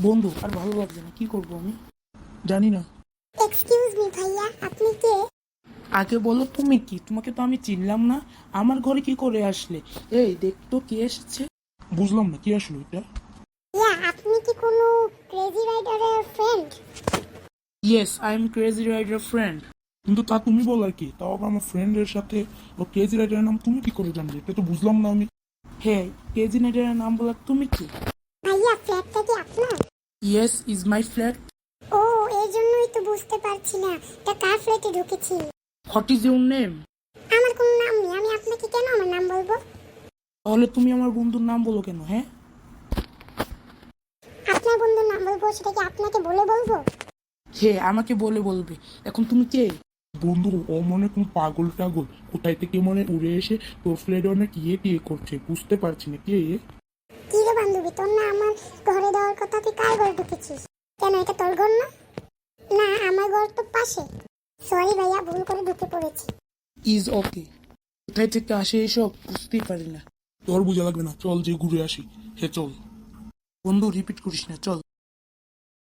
বন্ধু আর ভালো লাগছে না, কি করবো আমি জানি না। এক্সকিউজ মি ভাইয়া, আপনি কে? আগে বলো তুমি কি, তোমাকে তো আমি চিনলাম না। আমার ঘরে কি করে আসলে? এই দেখতো কে এসেছে। বুঝলাম না কি আসলো এটা। ইয়া, আপনি কি কোনো ক্রেজি রাইডারের friend? Yes, I am crazy rider friend. কিন্তু তা তুমি বল আর কি, তাও আবার আমার ফ্রেন্ডের সাথে ও ক্রেজি রাইডারের নাম তুমি কি করে জানলে? এটা তো বুঝলাম না আমি। হ্যাঁ, ক্রেজি রাইডারের নাম বলার তুমি কি? ভাইয়া, ফ্ল্যাটটা কি আপনার? Yes, is my flat. ও, এই জন্যই তো বুঝতে পারছি না এটা কার ফ্ল্যাটে ঢুকেছি। What is your name? আমার কোনো নাম নেই, আমি আপনাকে কেন আমার নাম বলবো? তাহলে তুমি আমার বন্ধুর নাম বলো কেন? হ্যাঁ, আপনার বন্ধুর নাম বলবো, সেটা কি আপনাকে বলে বলবো? হ্যাঁ আমাকে বলে বলবে। এখন তুমি কে? বন্ধু, ও মনে কোন পাগল টাগল কোথায় থেকে মনে উড়ে এসে তোর ফ্লেডে অনেক টিয়ে করছে, বুঝতে পারছি না কে এ? কি রে বান্ধবী, তোর না আমার ঘরে দেওয়ার কথা, তুই কার ঘরে ঢুকেছিস? কেন, এটা তোর ঘর না? না, আমার ঘর তো পাশে। সরি ভাইয়া, ভুল করে ঢুকে পড়েছি। Is okay. কোথায় থেকে আসে এসব বুঝতেই পারি না। তোর বোঝা লাগবে না, চল যে ঘুরে আসি। হে চল। বন্ধু রিপিট করিস না, চল।